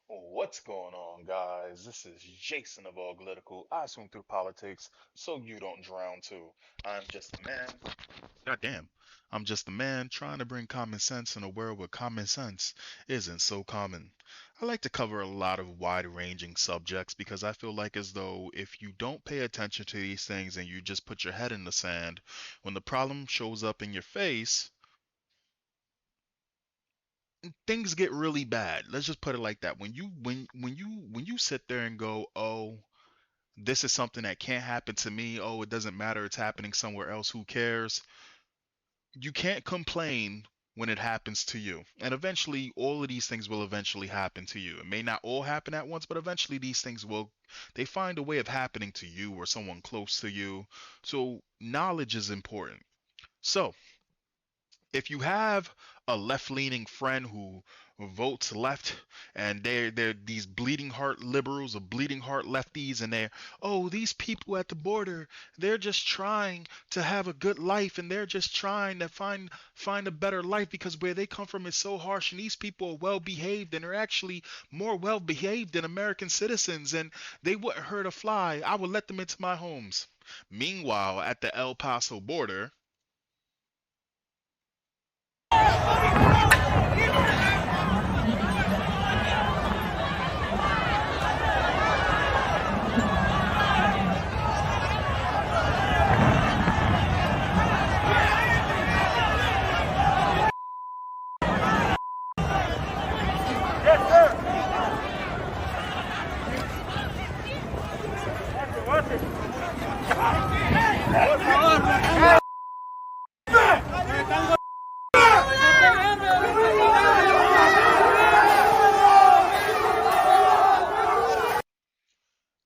What's going on, guys? This is Jason of Auglitical. I swim through politics so you don't drown too. I'm just a man. Goddamn. I'm just a man trying to bring common sense in a world where common sense isn't so common. I like to cover a lot of wide-ranging subjects because I feel like as though if you don't pay attention to these things and you just put your head in the sand, when the problem shows up in your face, things get really bad. Let's just put it like that. When you sit there and go, "Oh, this is something that can't happen to me. Oh, it doesn't matter. It's happening somewhere else. Who cares?" You can't complain when it happens to you. And eventually, all of these things will eventually happen to you. It may not all happen at once, but eventually these things will, they find a way of happening to you or someone close to you. So, knowledge is important. So, if you have a left-leaning friend who votes left and they're these bleeding heart liberals or bleeding heart lefties and they're, oh, these people at the border, they're just trying to have a good life and they're just trying to find a better life because where they come from is so harsh and these people are well behaved and they're actually more well behaved than American citizens and they wouldn't hurt a fly. I would let them into my homes. Meanwhile, at the El Paso border,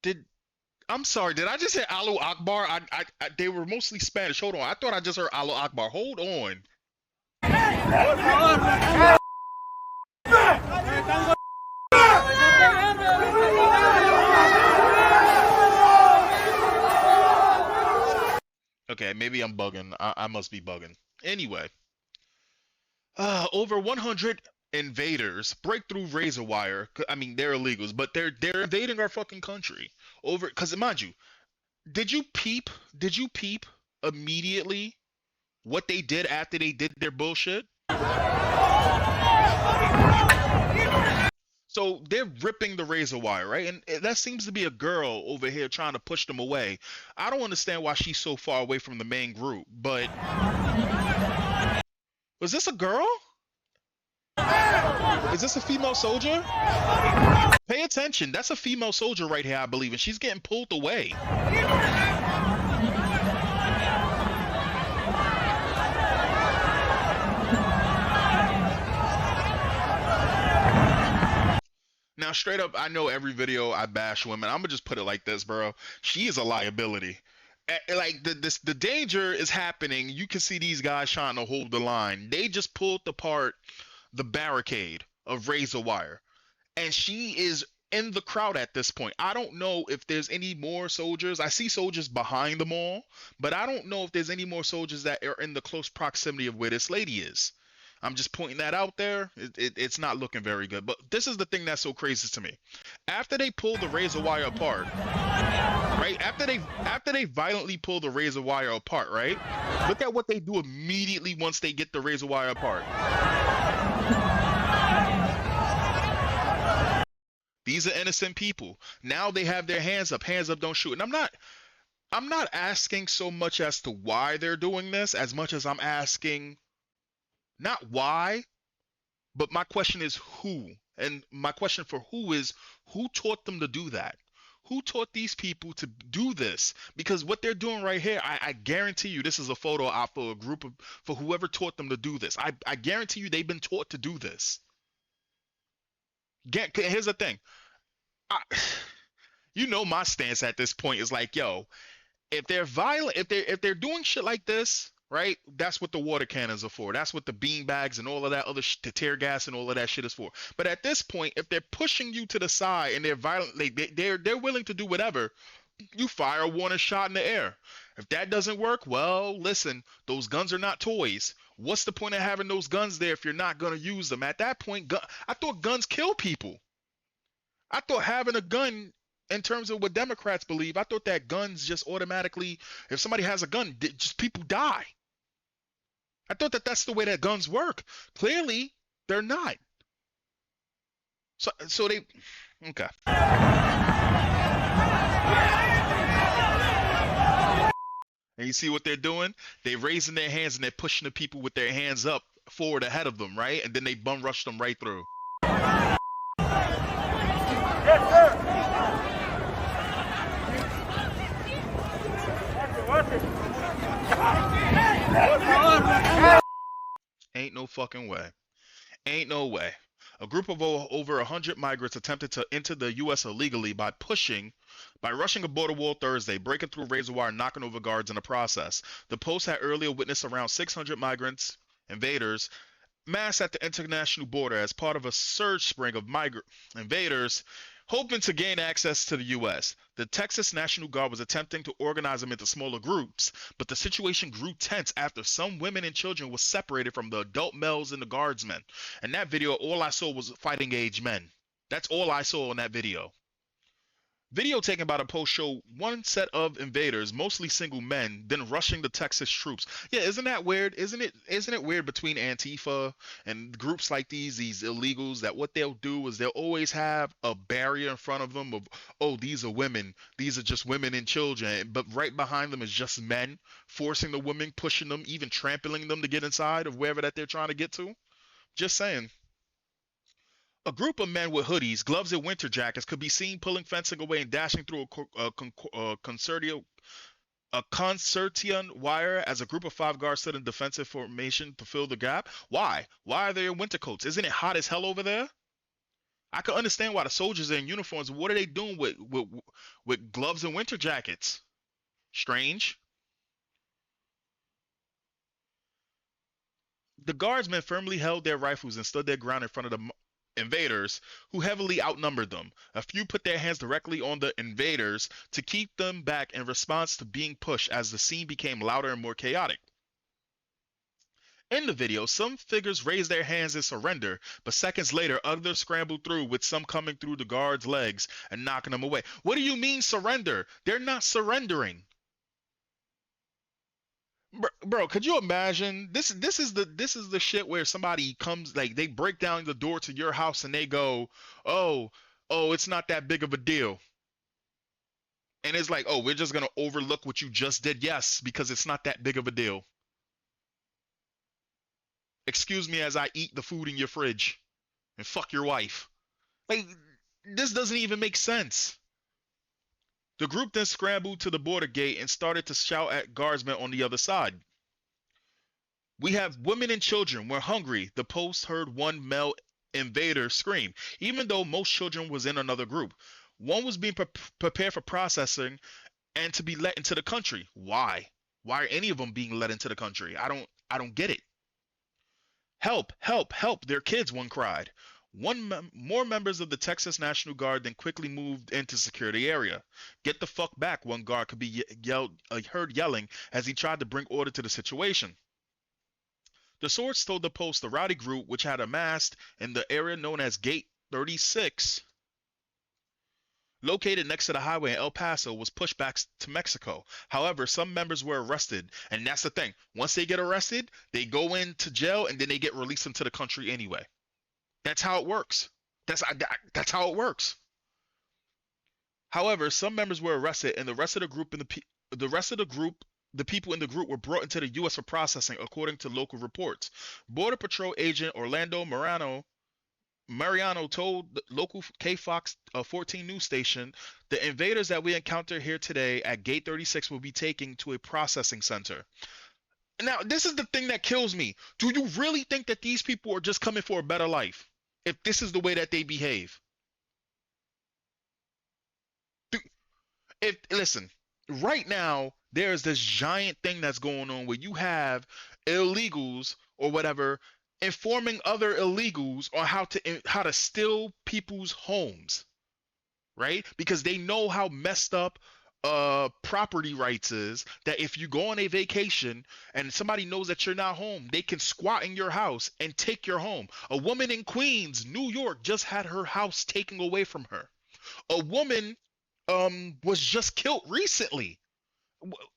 did I'm sorry, did I just say Alu Akbar? They were mostly Spanish. Hold on, I thought I just heard Alu Akbar. Hold on. Okay, maybe I'm bugging. I must be bugging. Anyway, over 100 invaders break through razor wire. I mean, they're illegals, but they're invading our fucking country. Over, because mind you, did you peep? Did you peep immediately what they did after they did their bullshit? So they're ripping the razor wire, right? And that seems to be a girl over here trying to push them away. I don't understand why she's so far away from the main group, but was this a girl? Is this a female soldier? Pay attention. That's a female soldier right here, I believe, and she's getting pulled away. Now, straight up, I know every video I bash women. I'm gonna just put it like this, bro. She is a liability. Like the danger is happening. You can see these guys trying to hold the line. They just pulled apart the barricade of razor wire, and she is in the crowd at this point. I don't know if there's any more soldiers. I see soldiers behind them all, but I don't know if there's any more soldiers that are in the close proximity of where this lady is. I'm just pointing that out there. It's not looking very good. But this is the thing that's so crazy to me. After they pull the razor wire apart, right? After they violently pull the razor wire apart, right? Look at what they do immediately once they get the razor wire apart. These are innocent people. Now they have their hands up. Hands up, don't shoot. And I'm not asking so much as to why they're doing this as much as I'm asking not why, but my question is who. And my question for who is who taught them to do that? Who taught these people to do this? Because what they're doing right here, I guarantee you this is a photo op for a group of for whoever taught them to do this. I guarantee you they've been taught to do this. Here's the thing. I, you know my stance at this point is like, yo, if they're violent, if they're doing shit like this, right? That's what the water cannons are for. That's what the bean bags and all of that other the tear gas and all of that shit is for. But at this point, if they're pushing you to the side and they're violent, they're willing to do whatever. You fire a warning shot in the air. If that doesn't work, well, listen, those guns are not toys. What's the point of having those guns there if you're not gonna use them? At that point, I thought guns kill people. I thought having a gun, in terms of what Democrats believe, I thought that guns just automatically, if somebody has a gun, just people die. I thought that that's the way that guns work. Clearly, they're not. So they, okay. And you see what they're doing? They're raising their hands and they're pushing the people with their hands up forward ahead of them, right? And then they bum rush them right through. Yes, sir. Ain't no fucking way. Ain't no way. A group of over 100 migrants attempted to enter the U.S. illegally by rushing a border wall Thursday, breaking through razor wire, and knocking over guards in the process. The Post had earlier witnessed around 600 invaders, mass at the international border as part of a surge spring of migrant invaders hoping to gain access to the U.S. The Texas National Guard was attempting to organize them into smaller groups, but the situation grew tense after some women and children were separated from the adult males and the guardsmen. In that video, all I saw was fighting age men. That's all I saw in that video. Video taken by the Post showed one set of invaders, mostly single men, then rushing the Texas troops. Yeah, isn't that weird? Isn't it weird between Antifa and groups like these illegals, that what they'll do is they'll always have a barrier in front of them of, oh, these are women, these are just women and children, but right behind them is just men, forcing the women, pushing them, even trampling them to get inside of wherever that they're trying to get to. Just saying. A group of men with hoodies, gloves, and winter jackets could be seen pulling fencing away and dashing through a concertian wire as a group of 5 guards stood in defensive formation to fill the gap. Why? Why are they in winter coats? Isn't it hot as hell over there? I can understand why the soldiers are in uniforms. What are they doing with gloves and winter jackets? Strange. The guardsmen firmly held their rifles and stood their ground in front of the invaders, who heavily outnumbered them. A few put their hands directly on the invaders to keep them back in response to being pushed as the scene became louder and more chaotic. In the video, some figures raised their hands in surrender, but seconds later, others scrambled through, with some coming through the guards' legs and knocking them away. What do you mean surrender? They're not surrendering. Bro, could you imagine? This is the shit where somebody comes, like, they break down the door to your house and they go, "Oh, it's not that big of a deal." And it's like, "Oh, we're just going to overlook what you just did." Yes, because it's not that big of a deal. Excuse me as I eat the food in your fridge and fuck your wife. Like, this doesn't even make sense. The group then scrambled to the border gate and started to shout at guardsmen on the other side. "We have women and children. We're hungry," the Post heard one male invader scream, even though most children was in another group. One was being prepared for processing and to be let into the country. Why? Why are any of them being let into the country? I don't get it. "Help, help, help, they're kids," one cried. More members of the Texas National Guard then quickly moved in to secure the area. "Get the fuck back," one guard could be heard yelling as he tried to bring order to the situation. The source told the Post the rowdy group, which had amassed in the area known as Gate 36, located next to the highway in El Paso, was pushed back to Mexico. However, some members were arrested, and that's the thing. Once they get arrested, they go into jail and then they get released into the country anyway. That's how it works. That's how it works. However, some members were arrested, and the rest of the group the people in the group were brought into the U.S. for processing, according to local reports. Border Patrol agent Orlando Mariano told the local KFOX 14 news station, "The invaders that we encountered here today at Gate 36 will be taken to a processing center." Now, this is the thing that kills me. Do you really think that these people are just coming for a better life if this is the way that they behave? Listen, right now there's this giant thing that's going on where you have illegals or whatever informing other illegals on how to steal people's homes, right? Because they know how messed up property rights is, that if you go on a vacation and somebody knows that you're not home, they can squat in your house and take your home. A woman in Queens, New York, just had her house taken away from her. A woman was just killed recently.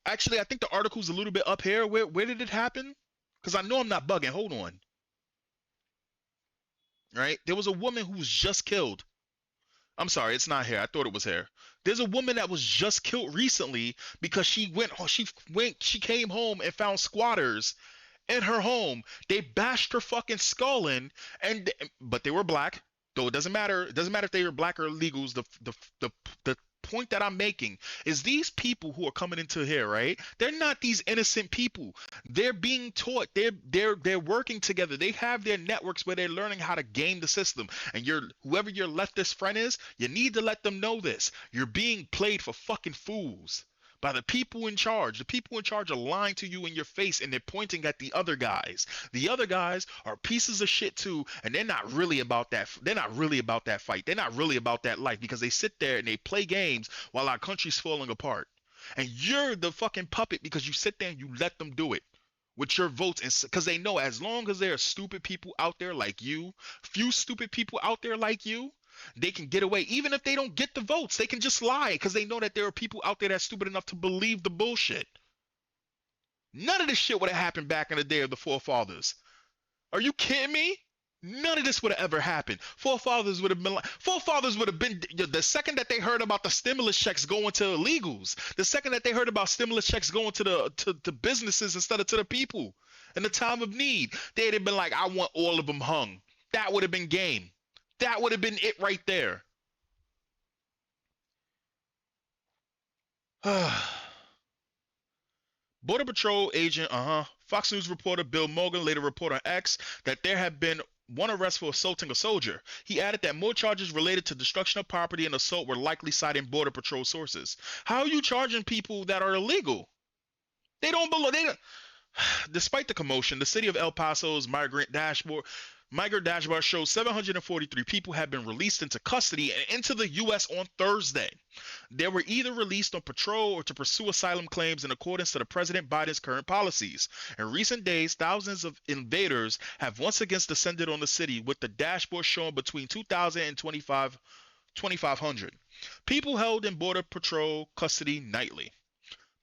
Actually, I think the article's a little bit up here. Where did it happen? Because I know I'm not bugging. Hold on. Right? There was a woman who was just killed. I'm sorry, it's not here. I thought it was here. There's a woman that was just killed recently because she came home and found squatters in her home. They bashed her fucking skull in, but they were black. Though it doesn't matter. It doesn't matter if they were black or illegals. The point that I'm making is these people who are coming into here, right? They're not these innocent people. They're being taught. They're working together. They have their networks where they're learning how to game the system. And whoever your leftist friend is, you need to let them know this. You're being played for fucking fools by the people in charge. The people in charge are lying to you in your face and they're pointing at the other guys. The other guys are pieces of shit too, and they're not really about that. They're not really about that fight. They're not really about that life because they sit there and they play games while our country's falling apart. And you're the fucking puppet because you sit there and you let them do it with your votes, and because they know as long as there are stupid people out there like you, few stupid people out there like you, they can get away. Even if they don't get the votes, they can just lie because they know that there are people out there that's stupid enough to believe the bullshit. None of this shit would have happened back in the day of the forefathers. Are you kidding me? None of this would have ever happened. Forefathers would have been the second that they heard about the stimulus checks going to illegals, the second that they heard about stimulus checks going to the businesses instead of to the people in the time of need, they'd have been like, I want all of them hung. That would have been game. That would have been it right there. Border Patrol agent, Fox News reporter Bill Morgan later reported on X that there had been one arrest for assaulting a soldier. He added that more charges related to destruction of property and assault were likely citing Border Patrol sources. How are you charging people that are illegal? They don't belong. They don't. Despite the commotion, the city of El Paso's migrant dashboard shows 743 people have been released into custody and into the U.S. on Thursday. They were either released on patrol or to pursue asylum claims in accordance to the President Biden's current policies. In recent days, thousands of invaders have once again descended on the city, with the dashboard showing between 2,000 and 2,500 people held in Border Patrol custody nightly.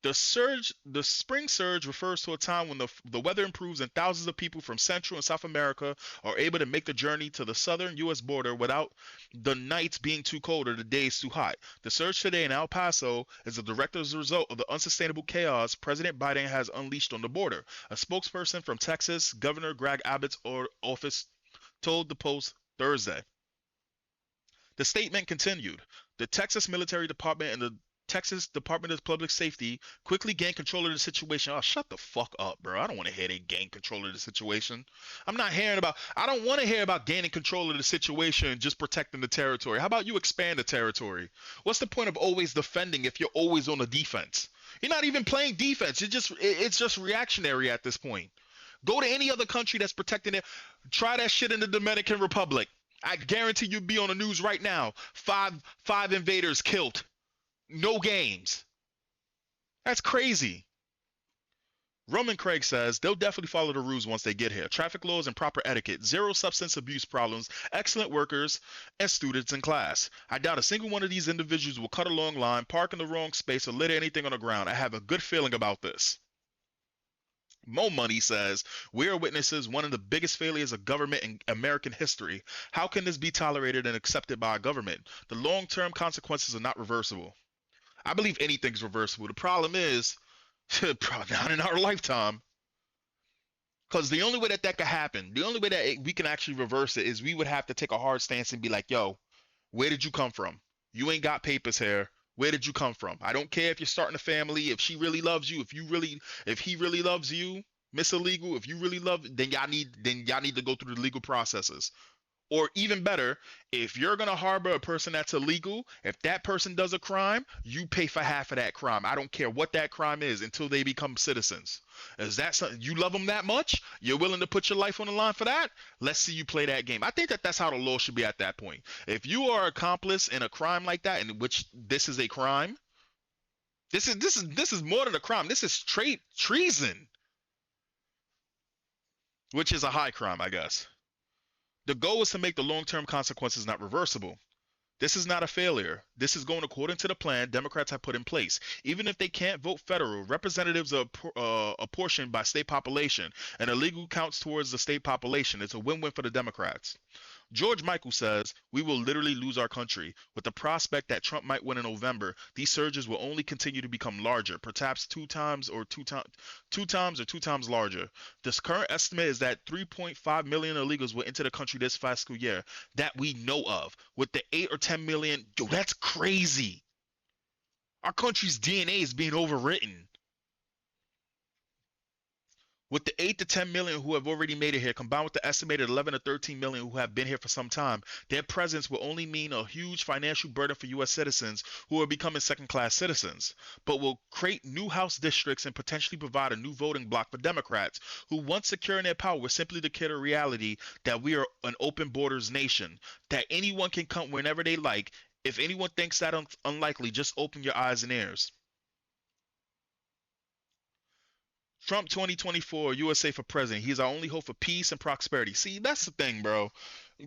The spring surge refers to a time when the weather improves and thousands of people from Central and South America are able to make the journey to the southern U.S. border without the nights being too cold or the days too hot. The surge today in El Paso is a direct result of the unsustainable chaos President Biden has unleashed on the border. A spokesperson from Texas Governor Greg Abbott's office told the Post Thursday. The statement continued. The Texas Military Department and the Texas Department of Public Safety quickly gained control of the situation. Oh, shut the fuck up, bro. I don't want to hear they gain control of the situation. I don't want to hear about gaining control of the situation and just protecting the territory. How about you expand the territory? What's the point of always defending if you're always on the defense? You're not even playing defense. It's just reactionary at this point. Go to any other country that's protecting it. Try that shit in the Dominican Republic. I guarantee you'd be on the news right now. Five invaders killed. No games. That's crazy. Roman Craig says they'll definitely follow the rules once they get here. Traffic laws and proper etiquette, zero substance abuse problems, excellent workers, and students in class. I doubt a single one of these individuals will cut a long line, park in the wrong space, or litter anything on the ground. I have a good feeling about this. Mo Money says, we are witnesses one of the biggest failures of government in American history. How can this be tolerated and accepted by a government? The long-term consequences are not reversible. I believe anything's reversible. The problem is, not in our lifetime. Because the only way that could happen, the only way that we can actually reverse it is we would have to take a hard stance and be like, yo, where did you come from? You ain't got papers here. Where did you come from? I don't care if you're starting a family, if she really loves you, if he really loves you, Miss Illegal, if you really love, then y'all need to go through the legal processes. Or even better, if you're going to harbor a person that's illegal, if that person does a crime, you pay for half of that crime. I don't care what that crime is until they become citizens. Is that something you love them that much? You're willing to put your life on the line for that? Let's see you play that game. I think that that's how the law should be at that point. If you are accomplice in a crime like that, in which this is a crime, this is more than a crime. This is straight treason, which is a high crime, I guess. The goal is to make the long-term consequences not reversible. This is not a failure. This is going according to the plan Democrats have put in place. Even if they can't vote federal, representatives are apportioned by state population, and illegal counts towards the state population. It's a win-win for the Democrats. George Michael says, "We will literally lose our country. With the prospect that Trump might win in November, these surges will only continue to become larger, perhaps two times or two times larger. This current estimate is that 3.5 million illegals will enter the country this fiscal year that we know of. With the 8 or 10 million, yo, that's crazy. Our country's DNA is being overwritten. With the 8 to 10 million who have already made it here, combined with the estimated 11 to 13 million who have been here for some time, their presence will only mean a huge financial burden for U.S. citizens who are becoming second class citizens, but will create new House districts and potentially provide a new voting bloc for Democrats who, once secure in their power, will simply declare the reality that we are an open borders nation, that anyone can come whenever they like. If anyone thinks that unlikely, just open your eyes and ears. Trump 2024, USA for president. He's our only hope for peace and prosperity. See, that's the thing, bro.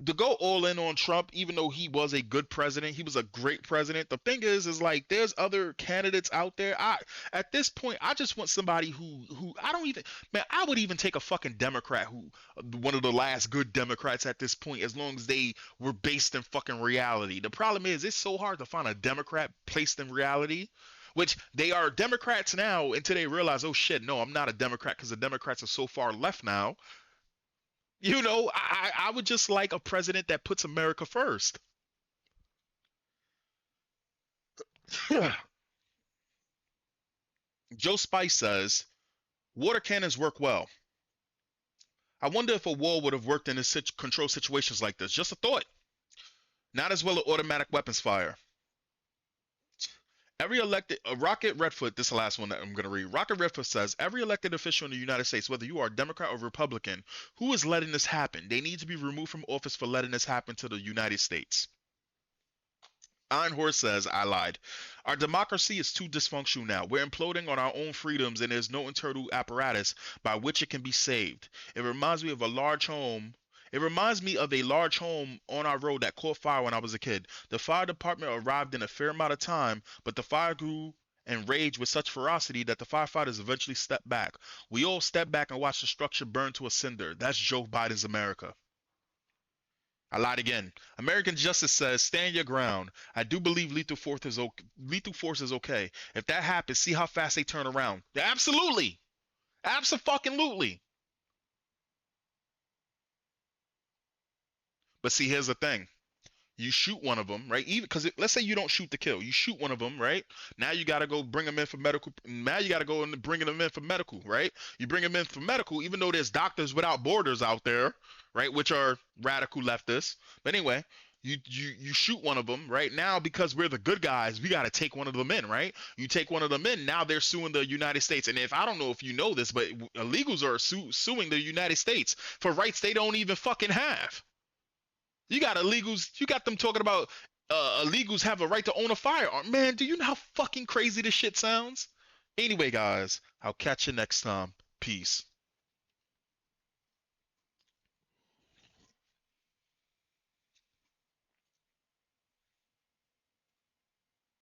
To go all in on Trump, even though he was a good president, he was a great president. The thing is like there's other candidates out there. At this point, I just want somebody who I don't even man. I would even take a fucking Democrat who one of the last good Democrats at this point, as long as they were based in fucking reality. The problem is it's so hard to find a Democrat placed in reality, which they are Democrats now until they realize, oh shit, no, I'm not a Democrat because the Democrats are so far left now. I would just like a president that puts America first. Joe Spice says water cannons work well. I wonder if a wall would have worked in control situations like this. Just a thought. Not as well as automatic weapons fire. Every elected Rocket Redfoot, this is the last one that I'm going to read. Rocket Redfoot says every elected official in the United States, whether you are Democrat or Republican, who is letting this happen, they need to be removed from office for letting this happen to the United States. Iron Horse says, I lied. Our democracy is too dysfunctional now. We're imploding on our own freedoms, and there's no internal apparatus by which it can be saved. It reminds me of a large home. It reminds me of a large home on our road that caught fire when I was a kid. The fire department arrived in a fair amount of time, but the fire grew and raged with such ferocity that the firefighters eventually stepped back. We all stepped back and watched the structure burn to a cinder. That's Joe Biden's America. I lied again. American Justice says, stand your ground. I do believe lethal force is okay. If that happens, see how fast they turn around. Yeah, absolutely. Absolutely. But see, here's the thing. You shoot one of them, right? Even because let's say you don't shoot to kill, you shoot one of them, right? Now you got to go bring them in for medical. Now you got to go and bring them in for medical, right? You bring them in for medical, even though there's doctors without borders out there, right? Which are radical leftists. But anyway, you shoot one of them right now because we're the good guys. We got to take one of them in, right? You take one of them in. Now they're suing the United States, and if I don't know if you know this, but illegals are suing the United States for rights they don't even fucking have. You got illegals. You got them talking about illegals have a right to own a firearm. Man, do you know how fucking crazy this shit sounds? Anyway, guys, I'll catch you next time. Peace.